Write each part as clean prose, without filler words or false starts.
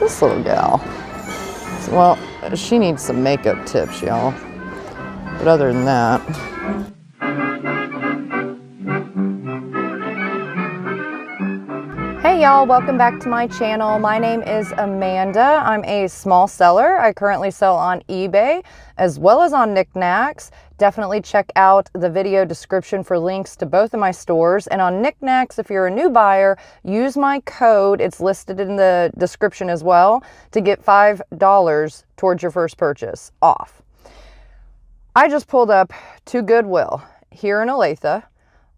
this little gal? So, well, she needs some makeup tips, y'all. But other than that, hey y'all, welcome back to my channel. My name is Amanda. I'm a small seller. I currently sell on eBay as well as on Niknax. Definitely check out the video description for links to both of my stores. And on Niknax, if you're a new buyer, use my code, it's listed in the description as well, to get $5 towards your first purchase off. I just pulled up to Goodwill here in Olathe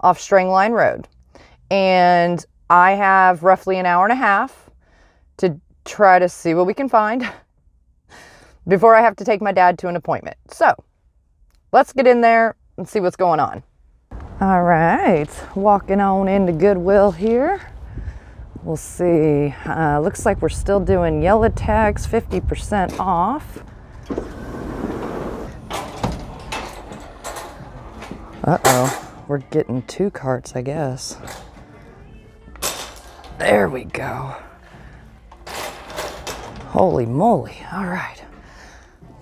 off Stringline Road. And I have roughly an hour and a half to try to see what we can find before I have to take my dad to an appointment. So let's get in there and see what's going on. All right, walking on into Goodwill here. We'll see. Looks like we're still doing yellow tags, 50% off. Uh-oh, we're getting 2 carts, I guess. There we go. Holy moly. All right.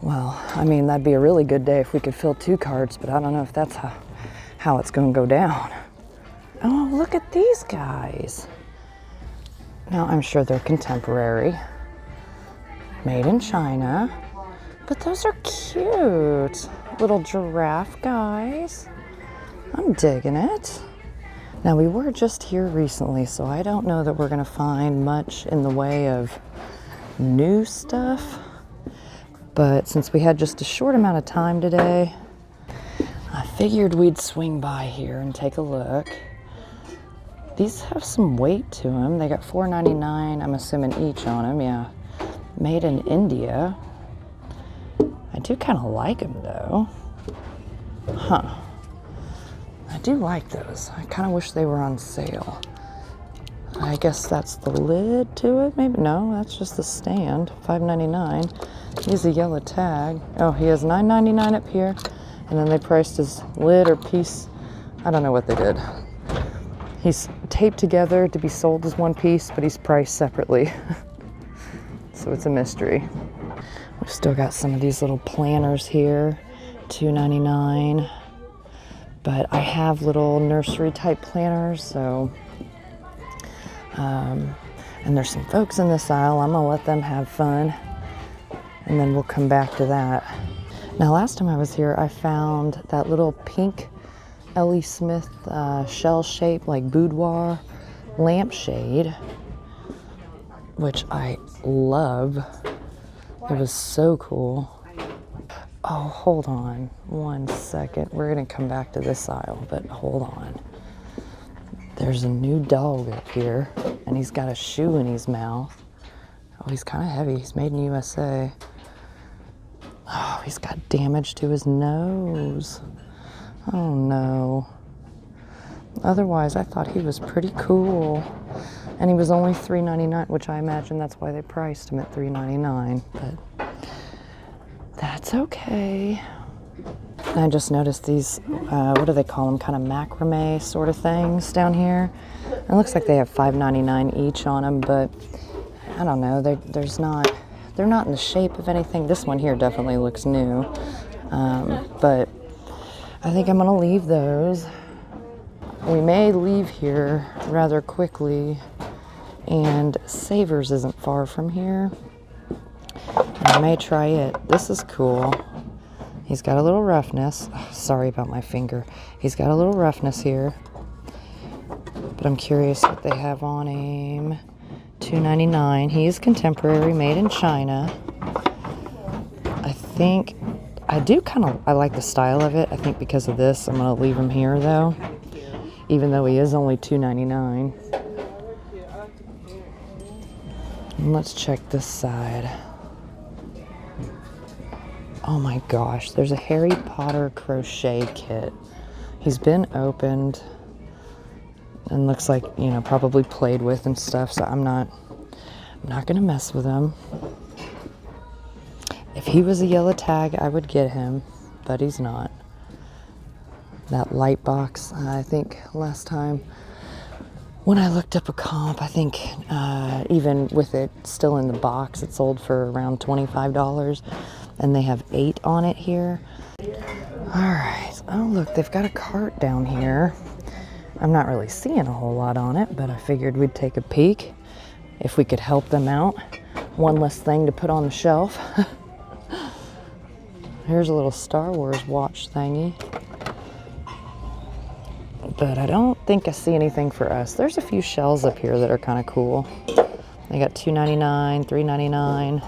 Well, I mean, that'd be a really good day if we could fill 2 carts, but I don't know if that's how it's going to go down. Oh, look at these guys. Now, I'm sure they're contemporary. Made in China. But those are cute. Little giraffe guys. I'm digging it. Now, we were just here recently, so I don't know that we're going to find much in the way of new stuff. But since we had just a short amount of time today, I figured we'd swing by here and take a look. These have some weight to them. They got $4.99, I'm assuming, each on them. Yeah, made in India. I do kind of like them, though. Huh. I do like those. I kind of wish they were on sale. I guess that's the lid to it, maybe? No, that's just the stand, $5.99. Here's a yellow tag. Oh, he has $9.99 up here, and then they priced his lid or piece. I don't know what they did. He's taped together to be sold as one piece, but he's priced separately. So it's a mystery. We've still got some of these little planners here, $2.99. But I have little nursery type planners, so, and there's some folks in this aisle. I'm gonna let them have fun, and then we'll come back to that. Now, last time I was here, I found that little pink L.E. Smith shell shape, like boudoir lampshade, which I love. It was so cool. Oh, hold on 1 second. We're gonna come back to this aisle, but hold on. There's a new dog up here, and he's got a shoe in his mouth. Oh, he's kind of heavy. He's made in USA. Oh, he's got damage to his nose. Oh no. Otherwise, I thought he was pretty cool. And he was only $3.99, which I imagine that's why they priced him at $3.99, but that's okay. And I just noticed these, what do they call them, kind of macrame sort of things down here. It looks like they have $5.99 each on them, but I don't know, they're not in the shape of anything. This one here definitely looks new, but I think I'm gonna leave those. We may leave here rather quickly, and Savers isn't far from here. I may try it. This is cool. He's got a little roughness. Oh, sorry about my finger. He's got a little roughness here, but I'm curious what they have on him. $2.99. He is contemporary, made in China. I think I like the style of it. I think because of this, I'm gonna leave him here though, even though he is only $2.99. And let's check this side. Oh my gosh, there's a Harry Potter crochet kit. He's been opened and looks like, you know, probably played with and stuff, so I'm not gonna mess with him. If he was a yellow tag, I would get him, but he's not. That light box, I think last time When I looked up a comp, I think even with it still in the box, it sold for around $25, and they have 8 on it here. All right. Oh, look, they've got a cart down here. I'm not really seeing a whole lot on it, but I figured we'd take a peek if we could help them out. One less thing to put on the shelf. Here's a little Star Wars watch thingy. But I don't think I see anything for us. There's a few shells up here that are kind of cool. They got $2.99, $3.99.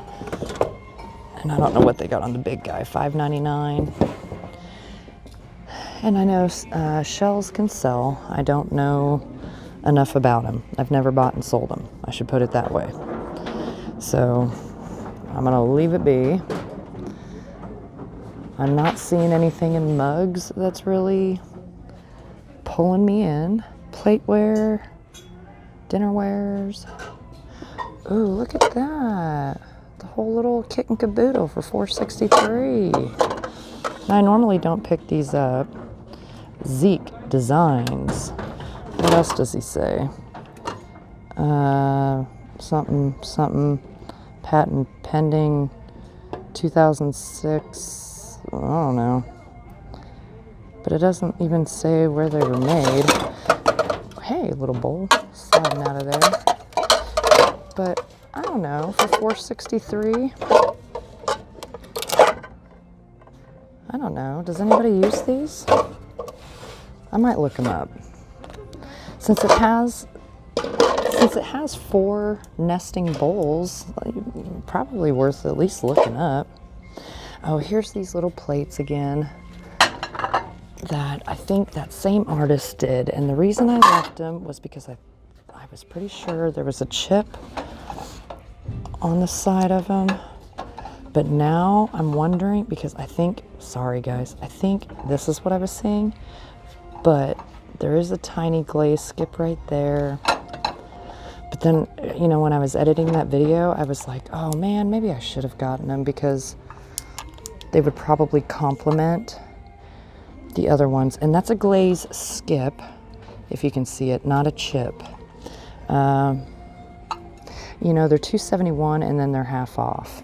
And I don't know what they got on the big guy, $5.99. And I know shells can sell. I don't know enough about them. I've never bought and sold them. I should put it that way. So I'm gonna leave it be. I'm not seeing anything in mugs that's really pulling me in. Plateware, dinnerwares. Ooh, look at that. The whole little kit and caboodle for $4.63. I normally don't pick these up. Zeke Designs. What else does he say? Something, patent pending 2006. I don't know. But it doesn't even say where they were made. Hey, little bowl sliding out of there. But I don't know, for $4.63. I don't know. Does anybody use these? I might look them up. Since it has 4 nesting bowls, probably worth at least looking up. Oh, here's these little plates again that I think that same artist did. And the reason I left them was because I was pretty sure there was a chip on the side of them. But now I'm wondering, because I think, sorry guys, I think this is what I was seeing. But there is a tiny glaze skip right there. But then, you know, when I was editing that video, I was like, oh man, maybe I should have gotten them because they would probably complement the other ones. And that's a glaze skip, if you can see it, not a chip. You know, they're $2.71 and then they're half off.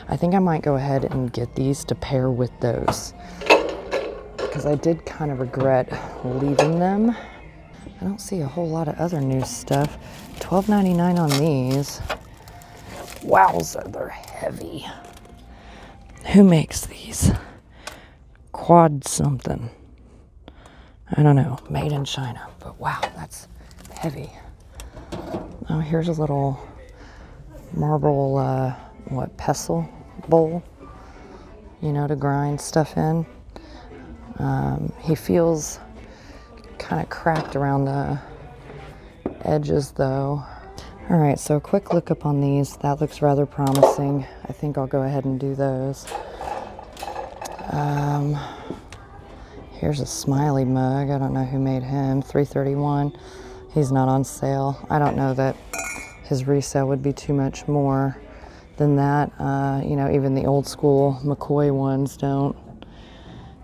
I think I might go ahead and get these to pair with those, because I did kind of regret leaving them. I don't see a whole lot of other new stuff. $12.99 on these. Wowza, they're heavy. Who makes these? Quad something. I don't know. Made in China. But wow, that's heavy. Oh, here's a little marble, pestle bowl, you know, to grind stuff in. He feels kind of cracked around the edges though. All right, so a quick look up on these. That looks rather promising. I think I'll go ahead and do those. Here's a smiley mug. I don't know who made him. $3.31. He's not on sale. I don't know that his resale would be too much more than that. You know, even the old school McCoy ones don't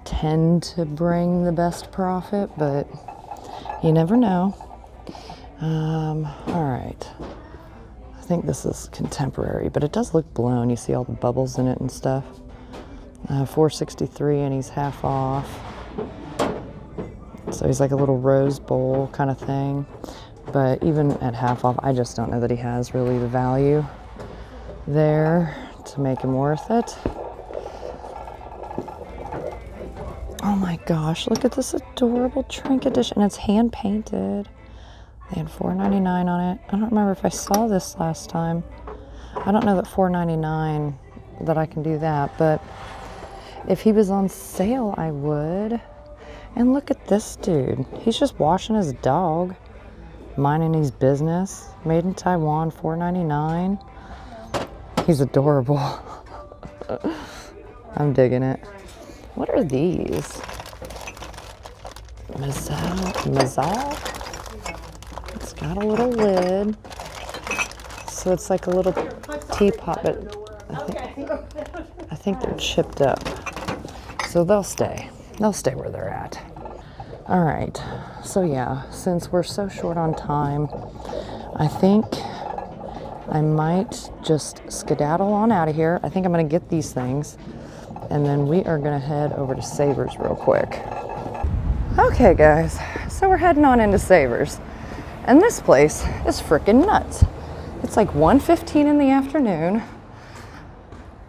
tend to bring the best profit, but you never know. All right. I think this is contemporary, but it does look blown. You see all the bubbles in it and stuff. $4.63 and he's half off. So he's like a little rose bowl kind of thing. But even at half off, I just don't know that he has really the value there to make him worth it. Oh my gosh, look at this adorable trinket edition. It's hand painted. They had $4.99 on it. I don't remember if I saw this last time. I don't know that $4.99 that I can do that, but if he was on sale, I would. And look at this dude. He's just washing his dog, minding his business. Made in Taiwan, $4.99. He's adorable. I'm digging it. What are these? Mazal? It's got a little lid. So it's like a little teapot, but I think they're chipped up. So they'll stay. They'll stay where they're at. All right, so yeah, since we're so short on time, I think I might just skedaddle on out of here. I think I'm gonna get these things, and then we are gonna head over to Savers real quick. Okay guys, so we're heading on into Savers, and this place is freaking nuts. It's like 1:15 in the afternoon.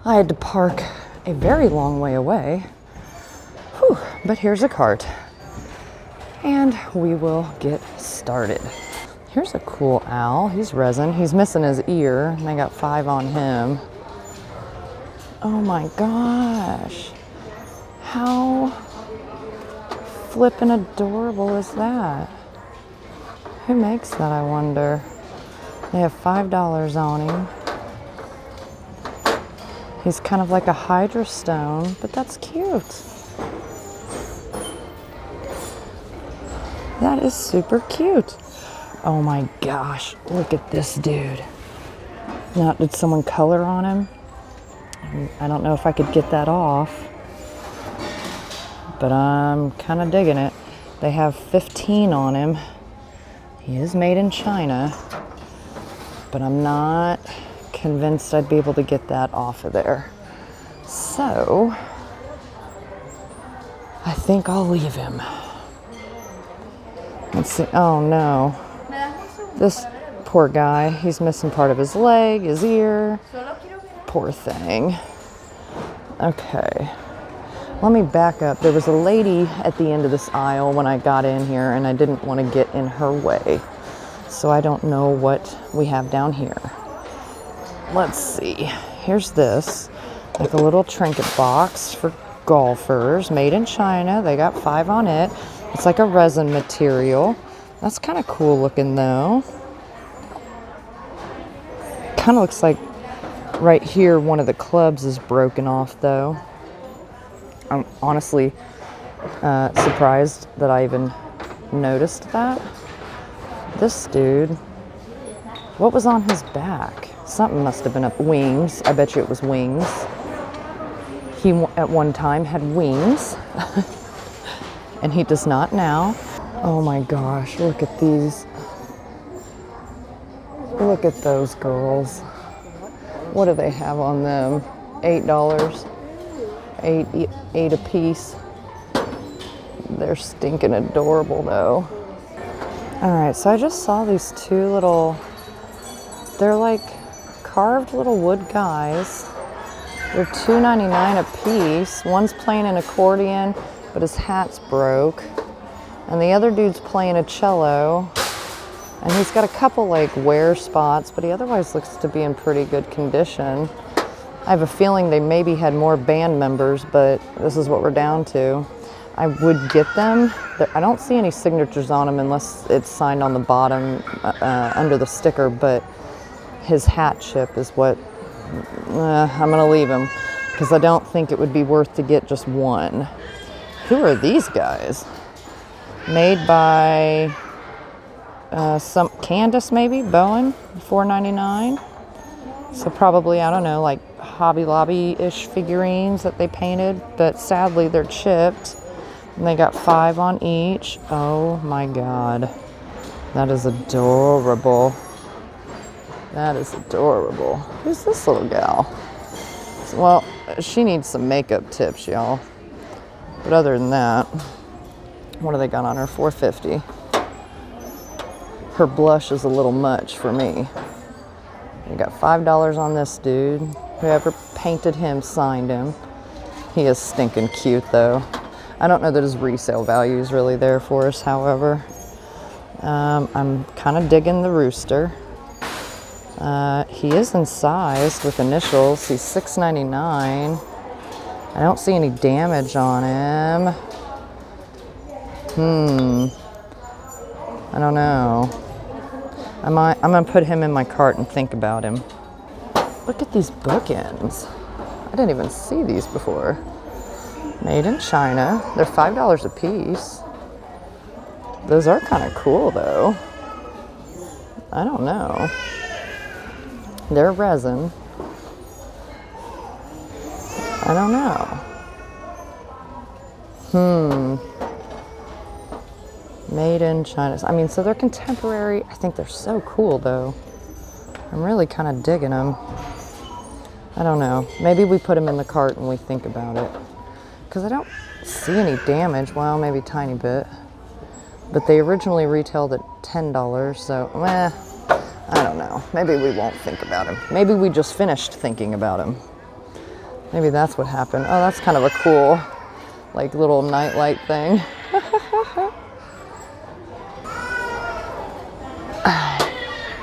I had to park a very long way away. Whew, but here's a cart. And we will get started. Here's a cool owl. He's resin. He's missing his ear, and I got 5 on him. Oh my gosh. How flippin' adorable is that? Who makes that, I wonder? They have $5 on him. He's kind of like a hydra stone, but that's cute. That is super cute. Oh my gosh, look at this dude. Now, did someone color on him? I don't know if I could get that off, but I'm kind of digging it. They have 15 on him. He is made in China, but I'm not convinced I'd be able to get that off of there. So, I think I'll leave him. Let's see. Oh no. This poor guy, he's missing part of his leg, his ear. Poor thing. Okay. Let me back up. There was a lady at the end of this aisle when I got in here, and I didn't want to get in her way. So I don't know what we have down here. Let's see. Here's this. Like a little trinket box for golfers, made in China. They got 5 on it. It's like a resin material. That's kind of cool looking though. Kind of looks like right here one of the clubs is broken off though. I'm honestly surprised that I even noticed that. This dude, what was on his back? Something must have been up. Wings. I bet you it was wings. He at one time had wings. And he does not now. Oh my gosh, look at these. Look at those girls. What do they have on them? $8. $8 a piece. They're stinking adorable though. All right, so I just saw these 2 little, they're like carved little wood guys. They're $2.99 a piece. One's playing an accordion, but his hat's broke. And the other dude's playing a cello. And he's got a couple like wear spots, but he otherwise looks to be in pretty good condition. I have a feeling they maybe had more band members, but this is what we're down to. I would get them. I don't see any signatures on them unless it's signed on the bottom under the sticker, but his hat chip is what I'm gonna leave him because I don't think it would be worth to get just one. Who are these guys? Made by some Candace maybe, Bowen, $4.99. So probably, I don't know, like Hobby Lobby-ish figurines that they painted, but sadly they're chipped. And they got 5 on each. Oh my God. That is adorable. That is adorable. Who's this little gal? Well, she needs some makeup tips, y'all. But other than that, what do they got on her? $4.50. Her blush is a little much for me. You got $5 on this dude. Whoever painted him signed him. He is stinking cute though. I don't know that his resale value is really there for us, however. I'm kind of digging the rooster. He is incised with initials. He's $6.99. I don't see any damage on him. I don't know. I'm gonna put him in my cart and think about him. Look at these bookends. I didn't even see these before. Made in China. They're $5 a piece. Those are kind of cool though. I don't know. They're resin. I don't know. Made in China. I mean, so they're contemporary. I think they're so cool though. I'm really kind of digging them. I don't know. Maybe we put them in the cart and we think about it. Because I don't see any damage. Well, maybe a tiny bit. But they originally retailed at $10, so I don't know. Maybe we won't think about them. Maybe we just finished thinking about them. Maybe that's what happened. Oh, that's kind of a cool, like, little nightlight thing.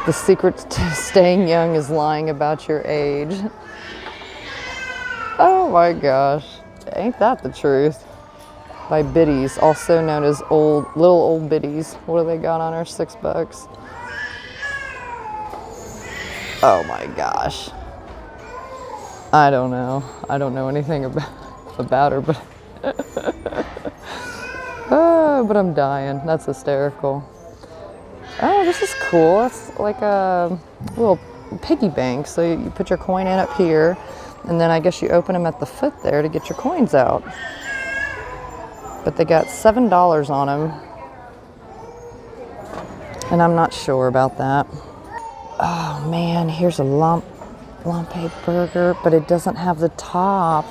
The secret to staying young is lying about your age. Oh my gosh, ain't that the truth? By Biddies, also known as little old biddies. What do they got on her? $6. Oh my gosh. I don't know. I don't know anything about her, but but I'm dying. That's hysterical. Oh, this is cool. It's like a little piggy bank. So you put your coin in up here, and then I guess you open them at the foot there to get your coins out. But they got $7 on them, and I'm not sure about that. Oh man, here's a Lampe burger, but it doesn't have the top.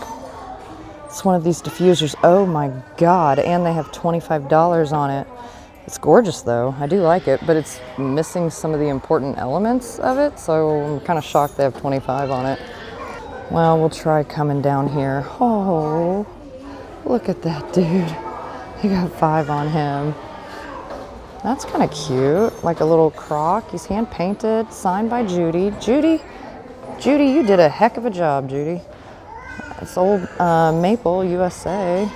It's one of these diffusers. Oh my God, and they have $25 on it. It's gorgeous though, I do like it, but it's missing some of the important elements of it, so I'm kind of shocked they have 25 on it. Well, we'll try coming down here. Oh, look at that dude. He got 5 on him. That's kind of cute, like a little croc. He's hand painted, signed by Judy. Judy, you did a heck of a job, Judy. It's old Maple, USA.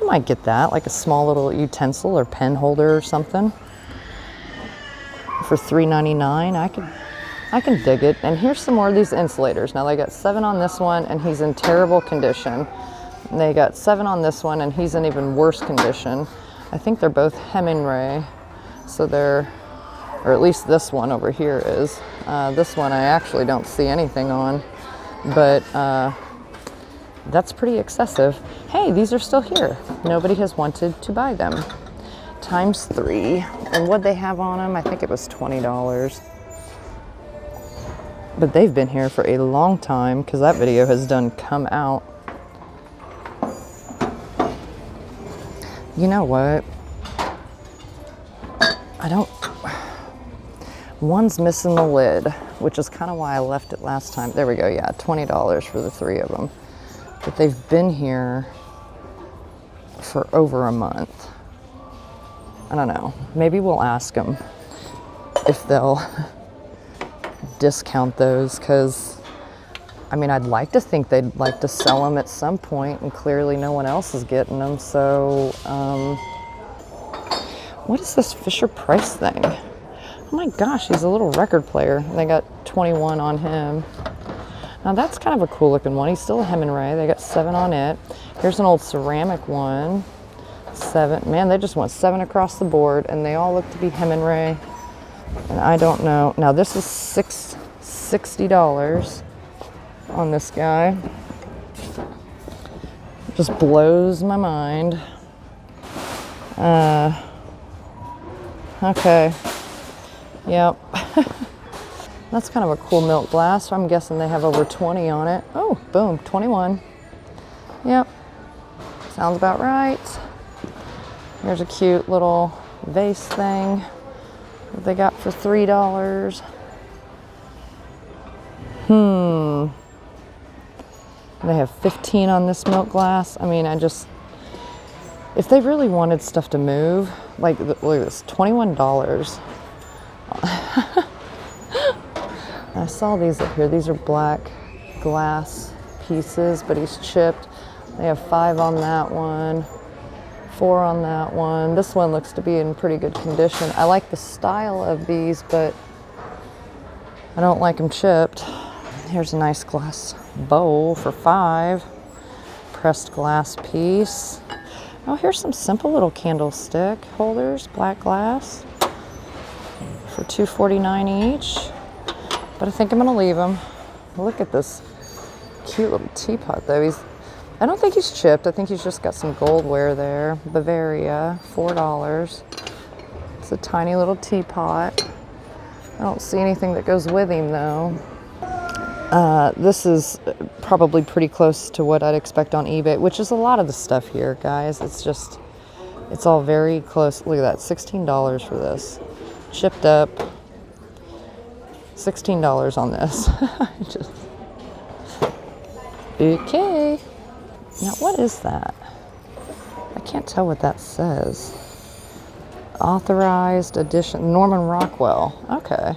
I might get that, like a small little utensil or pen holder or something. For $3.99, I can dig it. And here's some more of these insulators. Now they got 7 on this one, and he's in terrible condition. And they got 7 on this one, and he's in even worse condition. I think they're both Hemingway, so they're, or at least this one over here is. This one I actually don't see anything on, but that's pretty excessive. Hey, these are still here. Nobody has wanted to buy them. Times 3. And what they have on them, I think it was $20. But they've been here for a long time because that video has done come out. You know what? One's missing the lid, which is kind of why I left it last time. There we go, yeah, $20 for the 3 of them. But they've been here for over a month. I don't know. Maybe we'll ask them if they'll discount those, because I mean, I'd like to think they'd like to sell them at some point, and clearly no one else is getting them. So, what is this Fisher Price thing? Oh my gosh, he's a little record player. They got 21 on him. Now that's kind of a cool looking one. He's still a Hemingway. They got 7 on it. Here's an old ceramic one. 7. Man, they just went 7 across the board, and they all look to be Hemingway. And I don't know. Now this is $60 on this guy. Just blows my mind. Okay. Yep. That's kind of a cool milk glass. I'm guessing they have over 20 on it. Oh, boom, 21. Yep. Sounds about right. Here's a cute little vase thing that they got for $3. They have 15 on this milk glass. I mean, if they really wanted stuff to move, like, look at this, $21. I saw these up here. These are black glass pieces, but he's chipped. They have 5 on that one, 4 on that one. This one looks to be in pretty good condition. I like the style of these, but I don't like them chipped. Here's a nice glass bowl for $5. Pressed glass piece. Oh, here's some simple little candlestick holders, black glass, for $2.49 each. But I think I'm gonna leave them. Look at this cute little teapot though. I don't think he's chipped. I think he's just got some gold wear there. Bavaria, $4. a tiny little teapot. I don't see anything that goes with him though. This is probably pretty close to what I'd expect on eBay, which is a lot of the stuff here, guys. It's all very close. Look at that, $16 for this. Shipped up, $16 on this. Okay. Now, what is that? I can't tell what that says. Authorized edition, Norman Rockwell. Okay.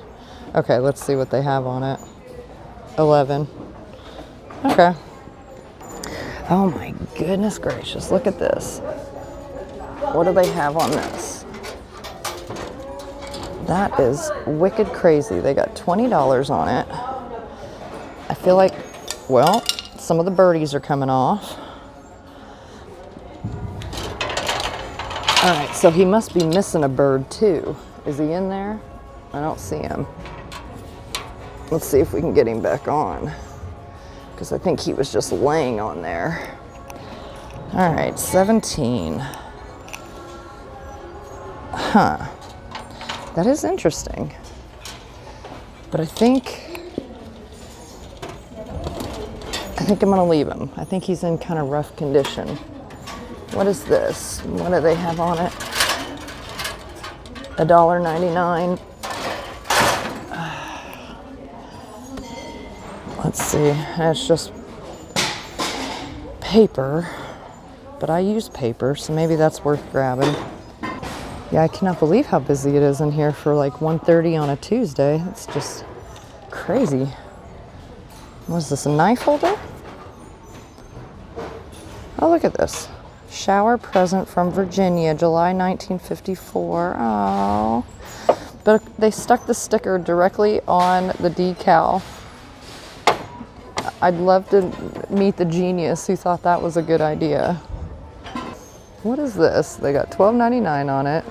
Okay, let's see what they have on it. 11. Okay. Oh my goodness gracious, look at this. What do they have on this? That is wicked crazy. They got $20 on it. I feel like, well, some of the birdies are coming off. All right, so he must be missing a bird too. Is he in there? I don't see him. Let's see if we can get him back on, because I think he was just laying on there. All right, 17. Huh. That is interesting. But I think I'm gonna leave him. I think he's in kind of rough condition. What is this? What do they have on it? $1.99. Let's see, it's just paper, but I use paper, so maybe that's worth grabbing. Yeah, I cannot believe how busy it is in here for like 1:30 on a Tuesday. It's just crazy. What is this, a knife holder? Oh, look at this. Shower present from Virginia, July 1954. Oh, but they stuck the sticker directly on the decal. I'd love to meet the genius who thought that was a good idea. What is this? They got $12.99 on it.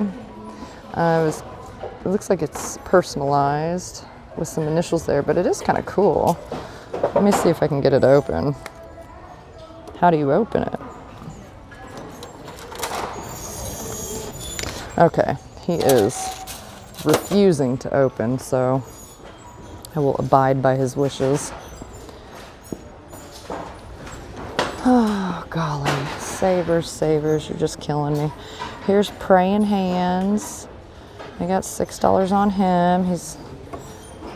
It looks like it's personalized with some initials there, but it is kind of cool. Let me see if I can get it open. How do you open it? Okay, he is refusing to open, so I will abide by his wishes. Oh, golly. Savers, Savers, you're just killing me. Here's Praying Hands. I got $6 on him. He's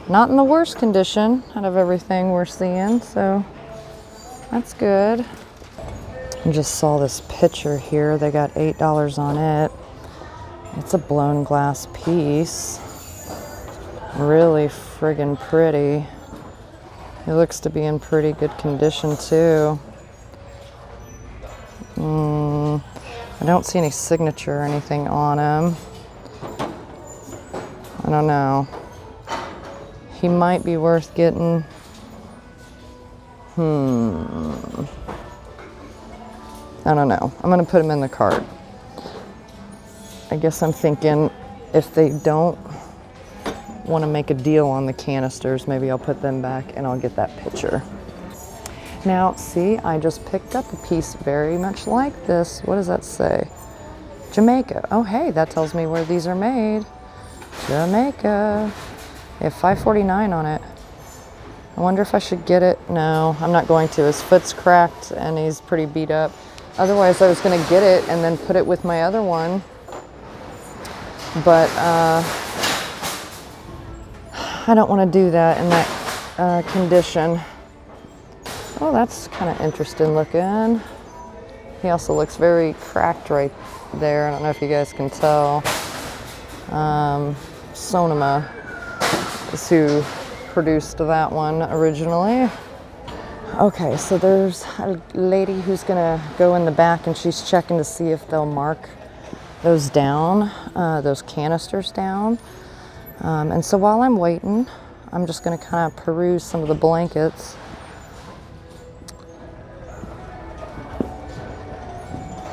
not in the worst condition out of everything we're seeing, so that's good. I just saw this picture here. They got $8 on it. It's a blown glass piece. Really friggin' pretty. It looks to be in pretty good condition too. I don't see any signature or anything on him. I don't know. He might be worth getting. I don't know. I'm gonna put him in the cart. I guess I'm thinking if they don't want to make a deal on the canisters, maybe I'll put them back and I'll get that picture. Now, see, I just picked up a piece very much like this. What does that say? Jamaica. Oh, hey, that tells me where these are made. Jamaica. They have $5.49 on it. I wonder if I should get it. No, I'm not going to. His foot's cracked and he's pretty beat up. Otherwise, I was going to get it and then put it with my other one. But I don't want to do that in that condition. Oh, that's kind of interesting looking. He also looks very cracked right there. I don't know if you guys can tell. Sonoma is who produced that one originally. Okay, so there's a lady who's gonna go in the back and she's checking to see if they'll mark those down, those canisters down. And so while I'm waiting, I'm just gonna kind of peruse some of the blankets.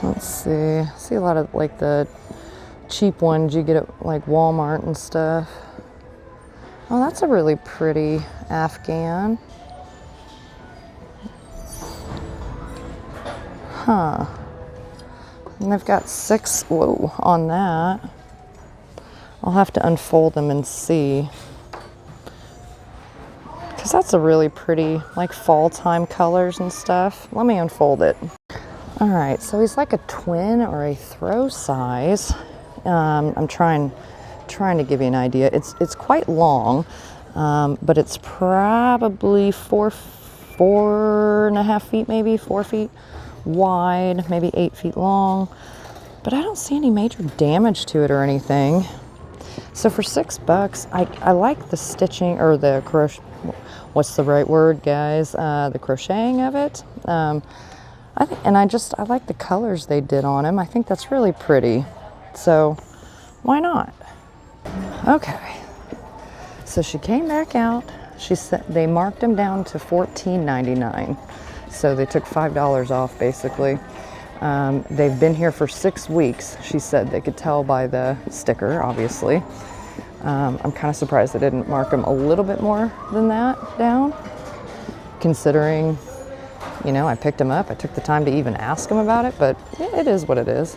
Let's see. I see a lot of like the cheap ones you get at like Walmart and stuff. Oh, that's a really pretty afghan. Huh. And they've got 6, whoa, on that. I'll have to unfold them and see. Because that's a really pretty, like, fall time colors and stuff. Let me unfold it. All right, so he's like a twin or a throw size. I'm trying to give you an idea. It's quite long, but it's probably four and a half feet, maybe 4 feet wide, maybe 8 feet long. But I don't see any major damage to it or anything. So for $6, I like the stitching or the crochet. What's the right word, guys? The crocheting of it. I like the colors they did on him. I think that's really pretty. So why not? Okay. So she came back out. She said they marked him down to $14.99. So they took $5 off basically. They've been here for 6 weeks. She said they could tell by the sticker, obviously. I'm kind of surprised they didn't mark them a little bit more than that down, considering, you know, I picked them up. I took the time to even ask them about it, but it is what it is.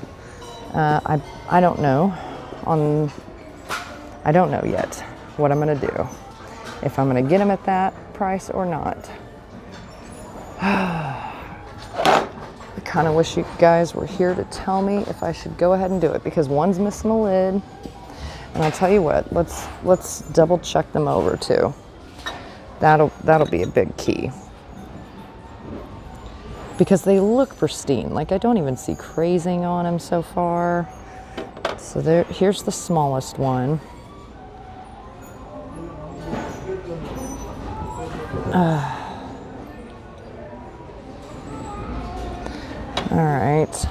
I don't know. I don't know yet what I'm gonna do. If I'm gonna get them at that price or not. I kind of wish you guys were here to tell me if I should go ahead and do it, because one's missing a lid. And I'll tell you what, let's double check them over too. That'll be a big key. Because they look pristine. Like, I don't even see crazing on them so far. So here's the smallest one. All right.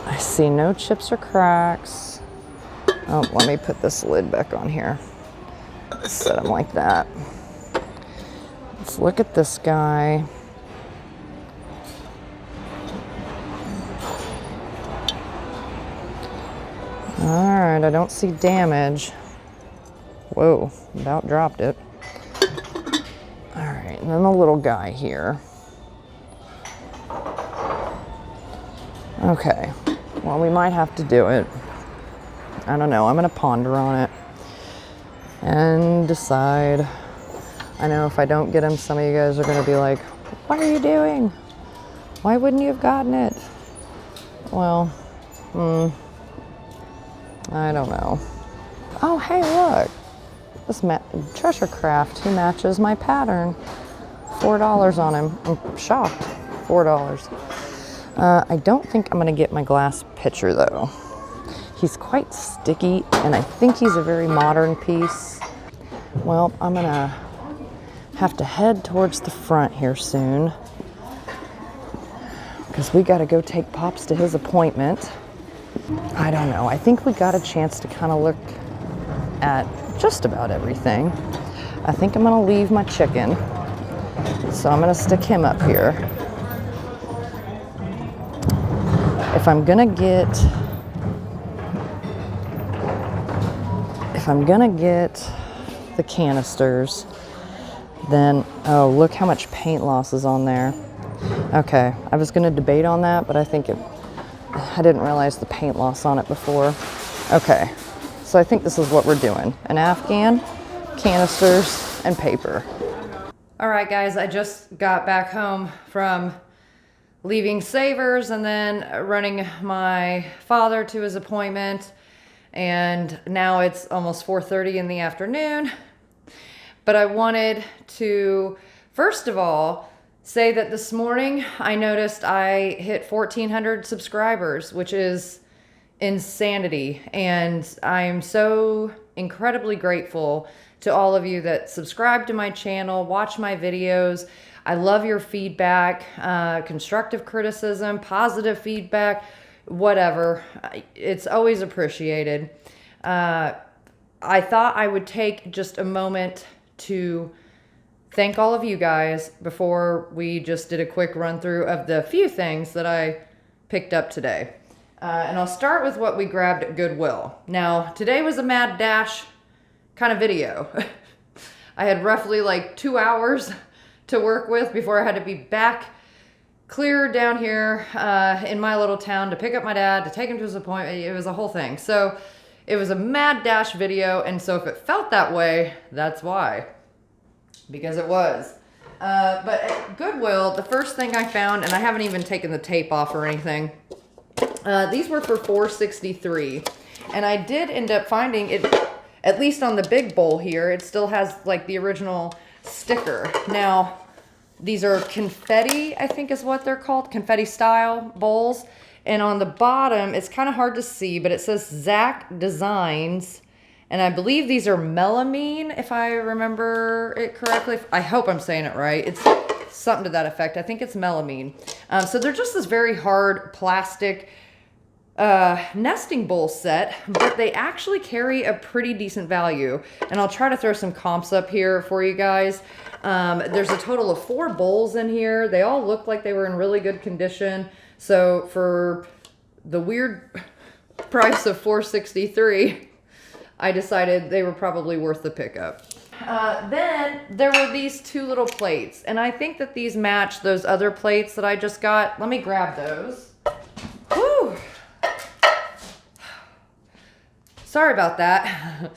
I see no chips or cracks. Oh, let me put this lid back on here. Set them like that. Let's look at this guy. All right, I don't see damage. Whoa, about dropped it. All right, and then the little guy here. Okay, well, we might have to do it. I don't know, I'm gonna ponder on it and decide. I know if I don't get them, some of you guys are gonna be like, what are you doing? Why wouldn't you have gotten it? Well, I don't know. Oh, hey, look. This Treasure Craft, he matches my pattern. $4 on him. I'm shocked. $4. I don't think I'm gonna get my glass pitcher though. He's quite sticky, and I think he's a very modern piece. Well, I'm gonna have to head towards the front here soon, because we gotta go take Pops to his appointment. I don't know, I think we got a chance to kind of look at just about everything. I think I'm gonna leave my chicken, so I'm gonna stick him up here. If I'm gonna get the canisters, then, oh, look how much paint loss is on there. Okay, I was gonna debate on that, but I think I didn't realize the paint loss on it before. Okay, so I think this is what we're doing. An Afghan, canisters, and paper. All right, guys, I just got back home from leaving Savers and then running my father to his appointment. And now it's almost 4:30 in the afternoon. But I wanted to, first of all, say that this morning I noticed I hit 1,400 subscribers, which is insanity. And I'm so incredibly grateful to all of you that subscribe to my channel, watch my videos. I love your feedback, constructive criticism, positive feedback, whatever. It's always appreciated. I thought I would take just a moment to thank all of you guys before we just did a quick run through of the few things that I picked up today. And I'll start with what we grabbed at Goodwill. Now, today was a mad dash kind of video. I had roughly like 2 hours to work with before I had to be back clear down here in my little town to pick up my dad, to take him to his appointment. It was a whole thing. So it was a mad dash video. And so if it felt that way, that's why. Because it was. But at Goodwill, the first thing I found, and I haven't even taken the tape off or anything, these were for $4.63. And I did end up finding it, at least on the big bowl here, it still has like the original sticker. Now, these are confetti, I think is what they're called, confetti style bowls. And on the bottom, it's kind of hard to see, but it says Zach Designs. And I believe these are melamine, if I remember it correctly. I hope I'm saying it right. It's something to that effect. I think it's melamine. So they're just this very hard plastic nesting bowl set, but they actually carry a pretty decent value. And I'll try to throw some comps up here for you guys. There's a total of 4 bowls in here. They all look like they were in really good condition. So for the weird price of $4.63, I decided they were probably worth the pickup. Then there were these 2 little plates, and I think that these match those other plates that I just got. Let me grab those. Whew. Sorry about that.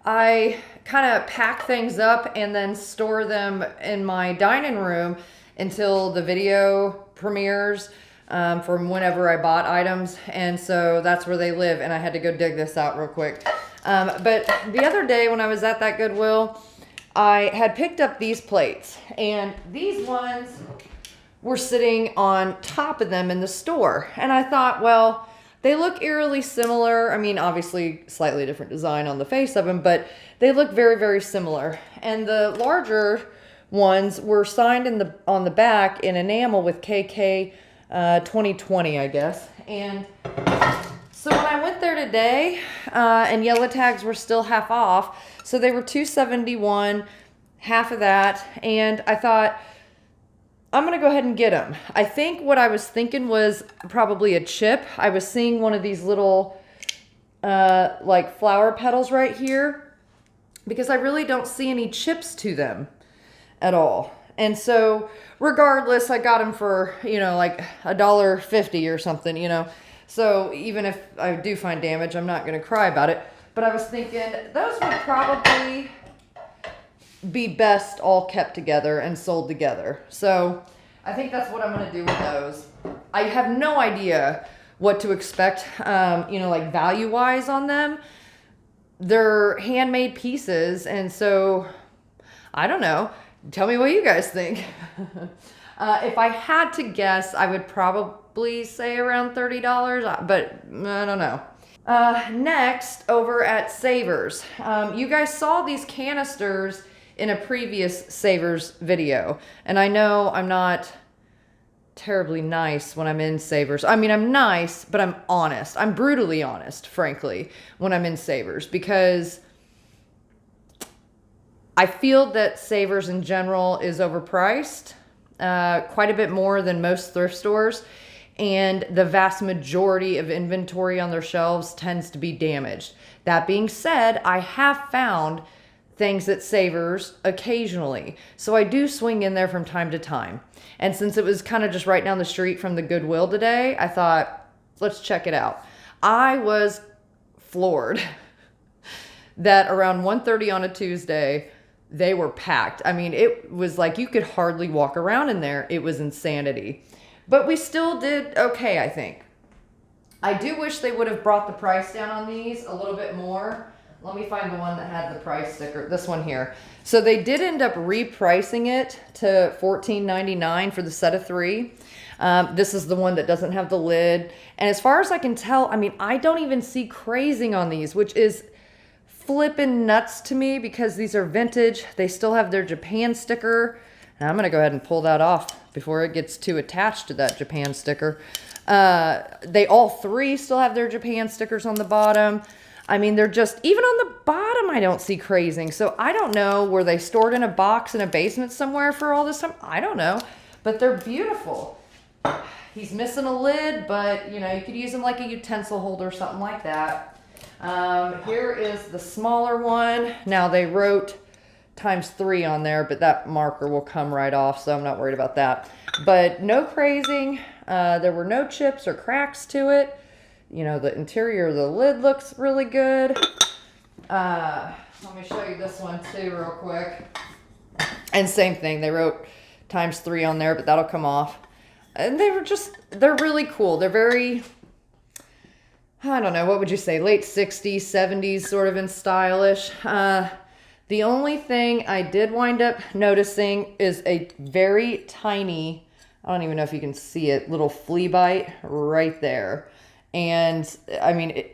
I kind of pack things up and then store them in my dining room until the video premieres from whenever I bought items. And so that's where they live. And I had to go dig this out real quick. But the other day when I was at that Goodwill, I had picked up these plates. And these ones were sitting on top of them in the store. And I thought, well, they look eerily similar. I mean, obviously slightly different design on the face of them, but they look very, very similar. And the larger ones were signed on the back in enamel with KK 2020, I guess. And so when I went there today, and yellow tags were still half off, so they were $2.71, half of that, and I thought, I'm going to go ahead and get them. I think what I was thinking was probably a chip. I was seeing one of these little like flower petals right here because I really don't see any chips to them at all. And so regardless, I got them for, you know, like $1.50 or something, you know. So even if I do find damage, I'm not going to cry about it. But I was thinking those would probably be best all kept together and sold together. So I think that's what I'm going to do with those. I have no idea what to expect, you know, like value-wise on them. They're handmade pieces, and so I don't know. Tell me what you guys think. If I had to guess, I would probably say around $30, but I don't know. Next, over at Savers. You guys saw these canisters in a previous Savers video. And I know I'm not terribly nice when I'm in Savers. I mean, I'm nice, but I'm honest. I'm brutally honest, frankly, when I'm in Savers, because I feel that Savers in general is overpriced, quite a bit more than most thrift stores. And the vast majority of inventory on their shelves tends to be damaged. That being said, I have found things at Savers occasionally. So I do swing in there from time to time. And since it was kind of just right down the street from the Goodwill today, I thought, let's check it out. I was floored that around 1:30 on a Tuesday, they were packed. I mean, it was like you could hardly walk around in there. It was insanity. But we still did okay, I think. I do wish they would have brought the price down on these a little bit more. Let me find the one that had the price sticker. This one here. So they did end up repricing it to $14.99 for the set of 3. This is the one that doesn't have the lid. And as far as I can tell, I mean, I don't even see crazing on these, which is flippin' nuts to me because these are vintage. They still have their Japan sticker. And I'm going to go ahead and pull that off before it gets too attached to that Japan sticker. They all 3 still have their Japan stickers on the bottom. I mean, they're just, even on the bottom, I don't see crazing. So I don't know, were they stored in a box in a basement somewhere for all this time? I don't know, but they're beautiful. He's missing a lid, but you know, you could use them like a utensil holder or something like that. Here is the smaller one. Now they wrote ×3 on there, but that marker will come right off, so I'm not worried about that. but no crazing. There were no chips or cracks to it. You know, the interior of the lid looks really good. Let me show you this one too real quick. And same thing, they wrote ×3 on there, but that'll come off. And they're really cool. They're very, I don't know, what would you say, late 60s, 70s sort of in stylish. The only thing I did wind up noticing is a very tiny, I don't even know if you can see it, little flea bite right there. And I mean,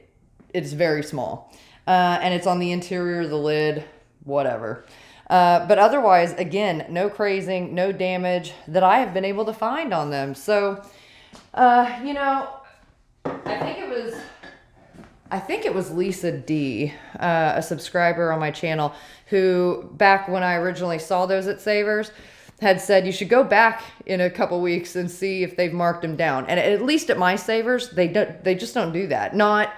it's very small. And it's on the interior of the lid, whatever. But otherwise, again, no crazing, no damage that I have been able to find on them. So, you know, I think it was Lisa D, a subscriber on my channel, who back when I originally saw those at Savers had said you should go back in a couple weeks and see if they've marked them down. And at least at my Savers, they just don't do that. Not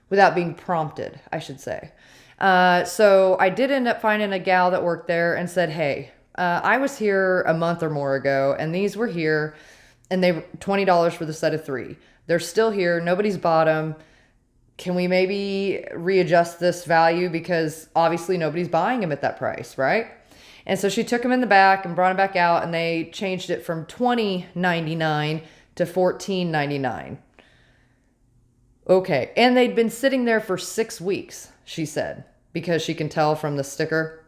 without being prompted, I should say. So I did end up finding a gal that worked there and said, hey, I was here a month or more ago and these were here and they were $20 for the set of 3. They're still here. Nobody's bought them. Can we maybe readjust this value? Because obviously nobody's buying them at that price, right? And so she took them in the back and brought them back out and they changed it from $20.99 to $14.99. Okay. And they'd been sitting there for 6 weeks, she said, because she can tell from the sticker.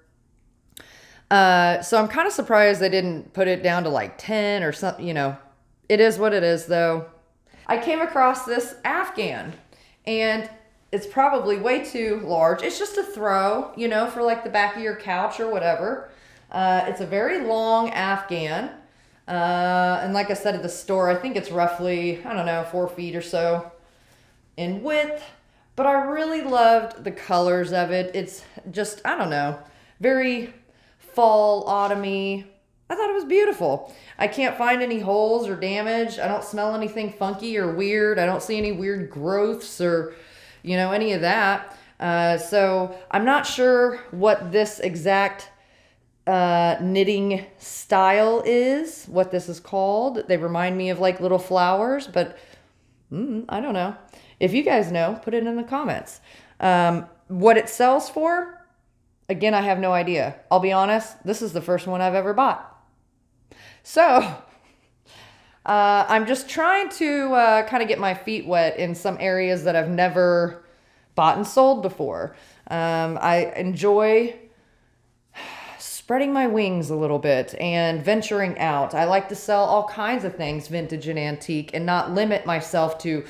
So I'm kind of surprised they didn't put it down to like 10 or something, you know. It is what it is though. I came across this afghan and it's probably way too large. It's just a throw, you know, for like the back of your couch or whatever. It's a very long afghan. And like I said at the store, I think it's roughly, I don't know, 4 feet or so in width. But I really loved the colors of it. It's just, I don't know, very fall, autumny. I thought it was beautiful. I can't find any holes or damage. I don't smell anything funky or weird. I don't see any weird growths or, you know, any of that. So I'm not sure what this exact knitting style is, what this is called. They remind me of like little flowers, but I don't know. If you guys know, put it in the comments. What it sells for, again, I have no idea. I'll be honest, this is the first one I've ever bought. So I'm just trying to kind of get my feet wet in some areas that I've never bought and sold before. I enjoy spreading my wings a little bit and venturing out. I like to sell all kinds of things, vintage and antique, and not limit myself to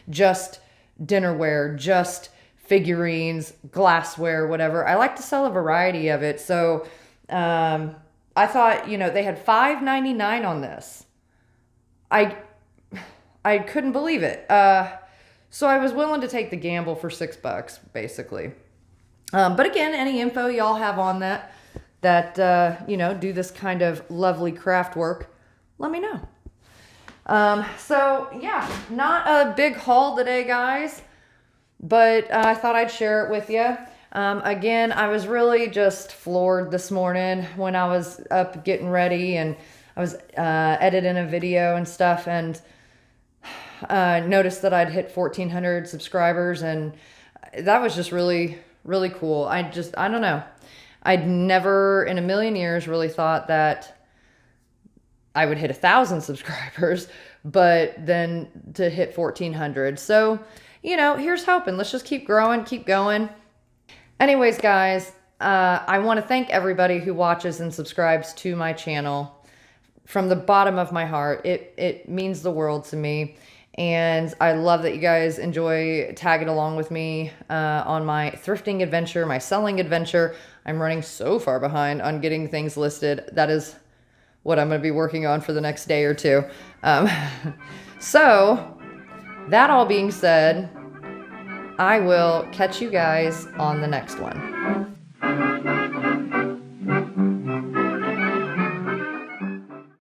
just dinnerware, just figurines, glassware, whatever. I like to sell a variety of it. So I thought, you know, they had $5.99 on this. I couldn't believe it. So I was willing to take the gamble for $6, basically. But again, any info y'all have on that, you know, do this kind of lovely craft work, let me know. So yeah, not a big haul today, guys, but I thought I'd share it with you. Again, I was really just floored this morning when I was up getting ready and I was editing a video and stuff, and noticed that I'd hit 1,400 subscribers, and that was just really, really cool. I don't know. I'd never in a million years really thought that I would hit 1,000 subscribers, but then to hit 1,400. So, you know, here's hoping. Let's just keep growing, keep going. Anyways, guys, I want to thank everybody who watches and subscribes to my channel. From the bottom of my heart, it means the world to me. And I love that you guys enjoy tagging along with me on my thrifting adventure, my selling adventure. I'm running so far behind on getting things listed. That is what I'm going to be working on for the next day or two. So that all being said, I will catch you guys on the next one.